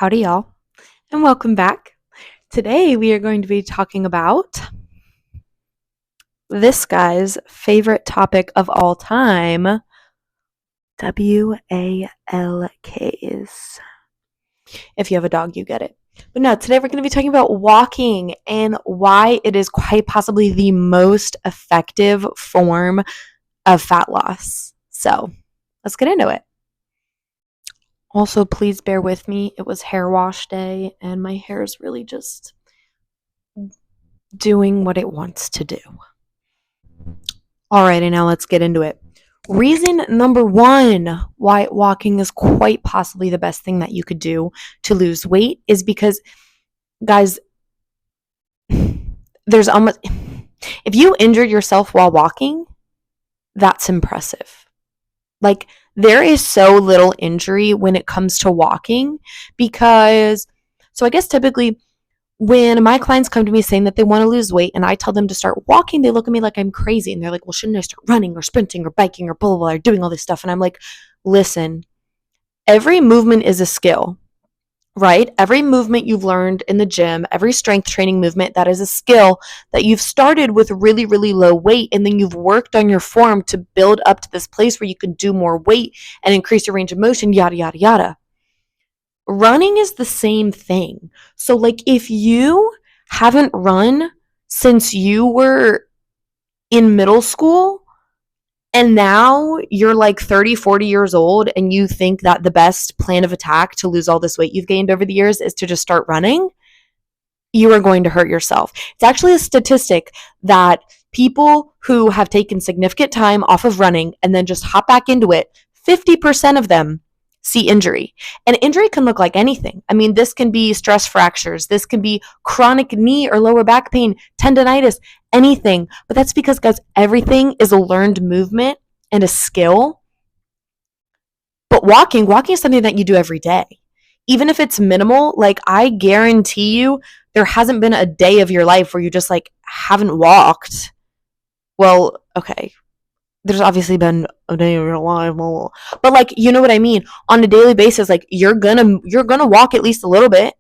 Howdy, y'all, and welcome back. Today, we are going to be talking about this guy's favorite topic of all time, WALKs. If you have a dog, you get it. But no, today we're going to be talking about walking and why it is quite possibly the most effective form of fat loss. So, let's get into it. Also, please bear with me. It was hair wash day, and my hair is really just doing what it wants to do. Alrighty, now let's get into it. Reason number one why walking is quite possibly the best thing that you could do to lose weight is because, guys, there's almost, if you injured yourself while walking, that's impressive. Like, there is so little injury when it comes to walking because, so I guess typically when my clients come to me saying that they want to lose weight and I tell them to start walking, they look at me like I'm crazy. And they're like, well, shouldn't I start running or sprinting or biking or blah, blah, blah, or doing all this stuff? And I'm like, listen, every movement is a skill, right? Every movement you've learned in the gym, every strength training movement, that is a skill that you've started with really, really low weight. And then you've worked on your form to build up to this place where you can do more weight and increase your range of motion, yada, yada, yada. Running is the same thing. So, like, if you haven't run since you were in middle school and now you're like 30, 40 years old and you think that the best plan of attack to lose all this weight you've gained over the years is to just start running, you are going to hurt yourself. It's actually a statistic that people who have taken significant time off of running and then just hop back into it, 50% of them see injury. And injury can look like anything. I mean, this can be stress fractures. This can be chronic knee or lower back pain, tendonitis, anything. But that's because, guys, everything is a learned movement and a skill. But walking is something that you do every day. Even if it's minimal, like, I guarantee you there hasn't been a day of your life where you just like haven't walked. Well, okay, there's obviously been a day of your life, but like, you know what I mean? On a daily basis, like, you're gonna walk at least a little bit.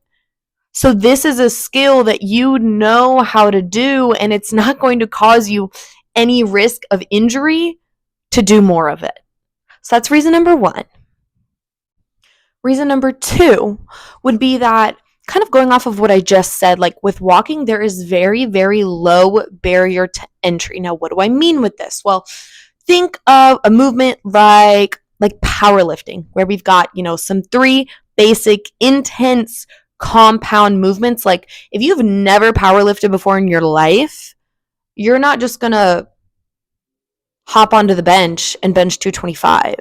So this is a skill that you know how to do, and it's not going to cause you any risk of injury to do more of it. So that's reason number one. Reason number two would be that, kind of going off of what I just said, like with walking, there is very, very low barrier to entry. Now, what do I mean with this? Well, think of a movement like powerlifting, where we've got, some three basic, intense, compound movements. Like, if you've never powerlifted before in your life, you're not just going to hop onto the bench and bench 225.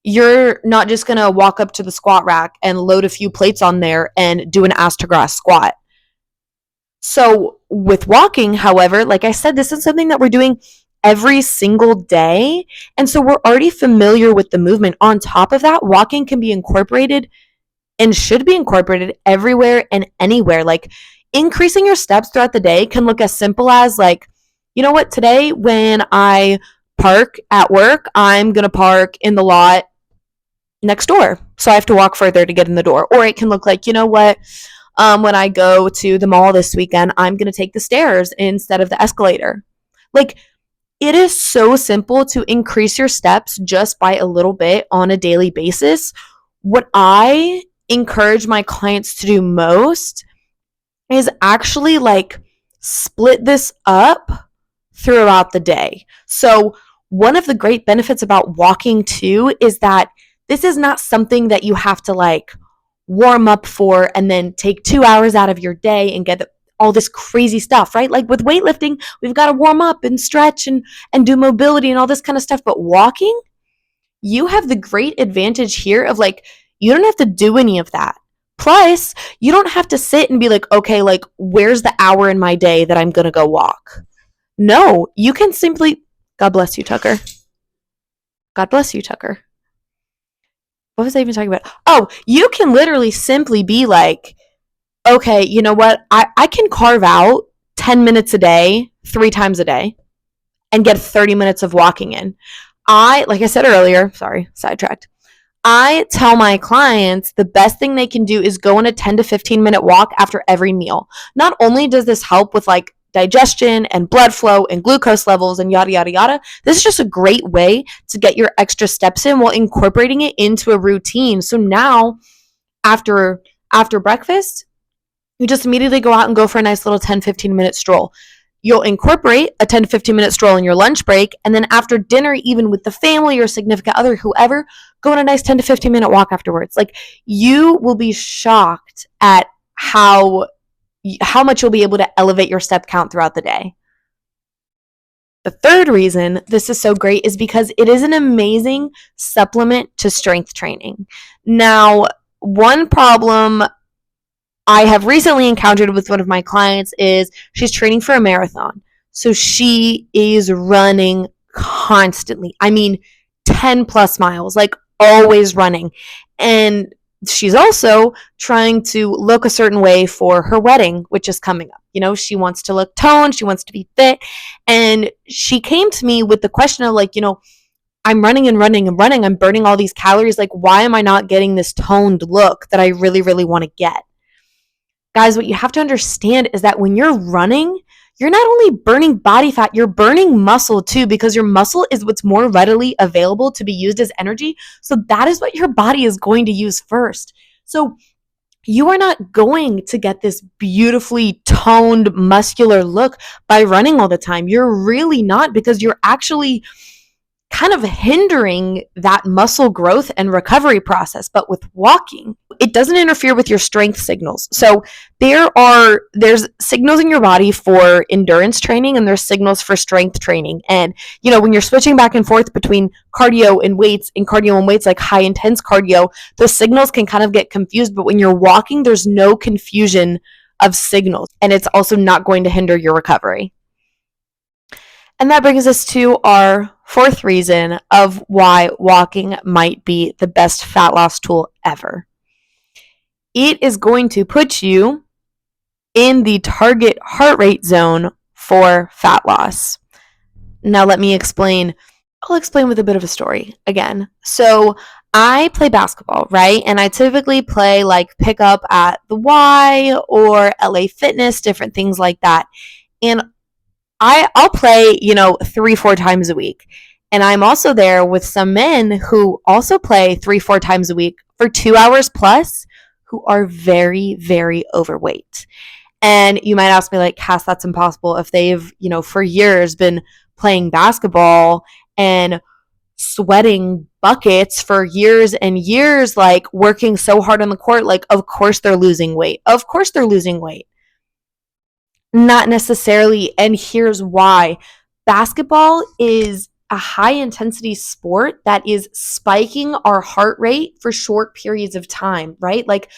You're not just going to walk up to the squat rack and load a few plates on there and do an ass to grass squat. So with walking, however, like I said, this is something that we're doing every single day. And so we're already familiar with the movement. On top of that, walking can be incorporated and should be incorporated everywhere and anywhere. Like, increasing your steps throughout the day can look as simple as, like, you know what, today when I park at work, I'm going to park in the lot next door. So I have to walk further to get in the door. Or it can look like, you know what, when I go to the mall this weekend, I'm going to take the stairs instead of the escalator. Like, it is so simple to increase your steps just by a little bit on a daily basis. What I encourage my clients to do most is actually, like, split this up throughout the day. So one of the great benefits about walking too is that this is not something that you have to like warm up for and then take 2 hours out of your day and get all this crazy stuff, right? Like with weightlifting, we've got to warm up and stretch and do mobility and all this kind of stuff. But walking, you have the great advantage here of, like, you don't have to do any of that. Plus, you don't have to sit and be like, okay, like, where's the hour in my day that I'm going to go walk? No, you can simply, God bless you, Tucker. God bless you, Tucker. What was I even talking about? Oh, you can literally simply be like, okay, you know what? I can carve out 10 minutes a day, 3 times a day, and get 30 minutes of walking in. Like I said earlier, sorry, sidetracked. I tell my clients the best thing they can do is go on a 10 to 15-minute walk after every meal. Not only does this help with like digestion and blood flow and glucose levels and yada, yada, yada, this is just a great way to get your extra steps in while incorporating it into a routine. So now after breakfast, you just immediately go out and go for a nice little 10-15-minute stroll. You'll incorporate a 10 to 15-minute stroll in your lunch break. And then after dinner, even with the family or significant other, whoever, go on a nice 10 to 15-minute walk afterwards. Like, you will be shocked at how much you'll be able to elevate your step count throughout the day. The third reason this is so great is because it is an amazing supplement to strength training. Now, one problem I have recently encountered with one of my clients is she's training for a marathon. So she is running constantly. I mean, 10 plus miles, like always running. And she's also trying to look a certain way for her wedding, which is coming up. You know, she wants to look toned, she wants to be fit. And she came to me with the question of like, I'm running and running and running. I'm burning all these calories. Like, why am I not getting this toned look that I really, really want to get? Guys, what you have to understand is that when you're running, you're not only burning body fat, you're burning muscle too, because your muscle is what's more readily available to be used as energy. So that is what your body is going to use first. So you are not going to get this beautifully toned, muscular look by running all the time. You're really not, because you're actually kind of hindering that muscle growth and recovery process. But with walking, it doesn't interfere with your strength signals. So there's signals in your body for endurance training and there's signals for strength training. And when you're switching back and forth between cardio and weights like high intense cardio, those signals can kind of get confused. But when you're walking, there's no confusion of signals, and it's also not going to hinder your recovery. And that brings us to our fourth reason of why walking might be the best fat loss tool ever. It is going to put you in the target heart rate zone for fat loss. Now let me explain. I'll explain with a bit of a story again. So I play basketball, right? And I typically play like pickup at the Y or LA Fitness, different things like that. And I'll play, 3-4 times a week. And I'm also there with some men who also play 3-4 times a week for 2 hours plus, who are very, very overweight. And you might ask me like, Cass, that's impossible if they've, for years been playing basketball and sweating buckets for years and years, like working so hard on the court. Like, of course they're losing weight. Of course they're losing weight. Not necessarily, and here's why. Basketball is a high intensity sport that is spiking our heart rate for short periods of time, right? Like,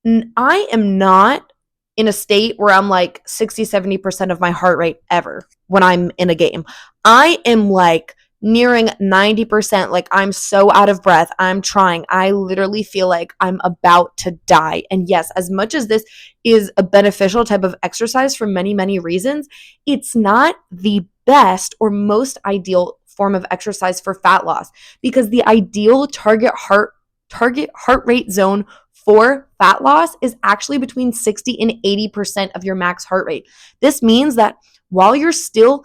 I am not in a state where I'm like 60-70% of my heart rate ever when I'm in a game. I am like nearing 90%. Like, I'm so out of breath. I'm trying. I literally feel like I'm about to die. And yes, as much as this is a beneficial type of exercise for many, many reasons, it's not the best or most ideal form of exercise for fat loss, because the ideal target heart rate zone for fat loss is actually between 60 and 80% of your max heart rate. This means that while you're still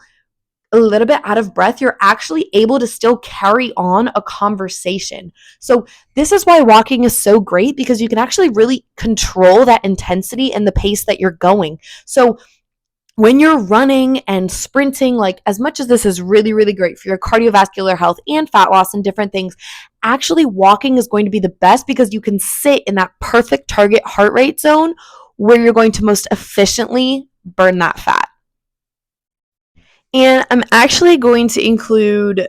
a little bit out of breath, you're actually able to still carry on a conversation. So this is why walking is so great, because you can actually really control that intensity and the pace that you're going. So when you're running and sprinting, like, as much as this is really, really great for your cardiovascular health and fat loss and different things, actually walking is going to be the best, because you can sit in that perfect target heart rate zone where you're going to most efficiently burn that fat. And I'm actually going to include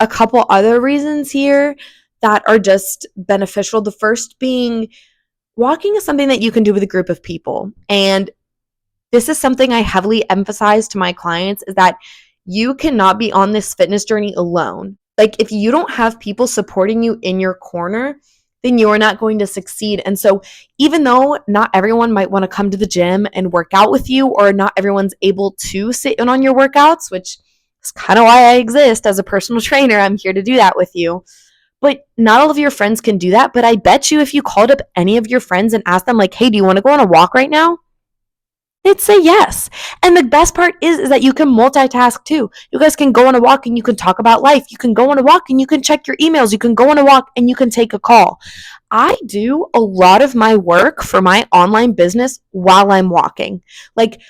a couple other reasons here that are just beneficial. The first being, walking is something that you can do with a group of people. And this is something I heavily emphasize to my clients, is that you cannot be on this fitness journey alone. Like, if you don't have people supporting you in your corner, then you're not going to succeed. And so even though not everyone might want to come to the gym and work out with you, or not everyone's able to sit in on your workouts, which is kind of why I exist as a personal trainer, I'm here to do that with you. But not all of your friends can do that. But I bet you if you called up any of your friends and asked them, like, hey, do you want to go on a walk right now? They'd say yes. And the best part is that you can multitask too. You guys can go on a walk and you can talk about life. You can go on a walk and you can check your emails. You can go on a walk and you can take a call. I do a lot of my work for my online business while I'm walking. Like,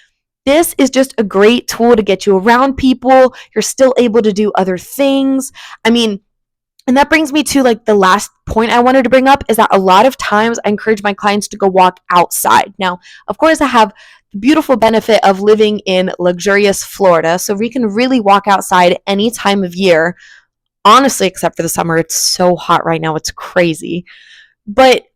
this is just a great tool to get you around people. You're still able to do other things. I mean, and that brings me to like the last point I wanted to bring up is that a lot of times I encourage my clients to go walk outside. Now, of course, I have the beautiful benefit of living in luxurious Florida, so we can really walk outside any time of year. Honestly, except for the summer, it's so hot right now, it's crazy. But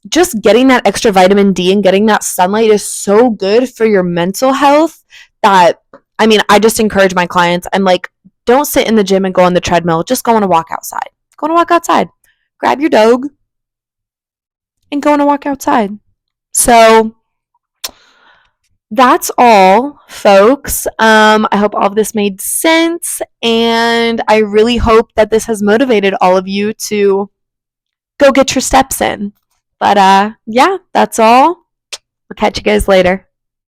just getting that extra vitamin D and getting that sunlight is so good for your mental health that, I mean, I just encourage my clients. I'm like, don't sit in the gym and go on the treadmill. Just go on a walk outside. Go on a walk outside. Grab your dog and go on a walk outside. So that's all, folks. I hope all of this made sense. And I really hope that this has motivated all of you to go get your steps in. But yeah, that's all. I'll catch you guys later.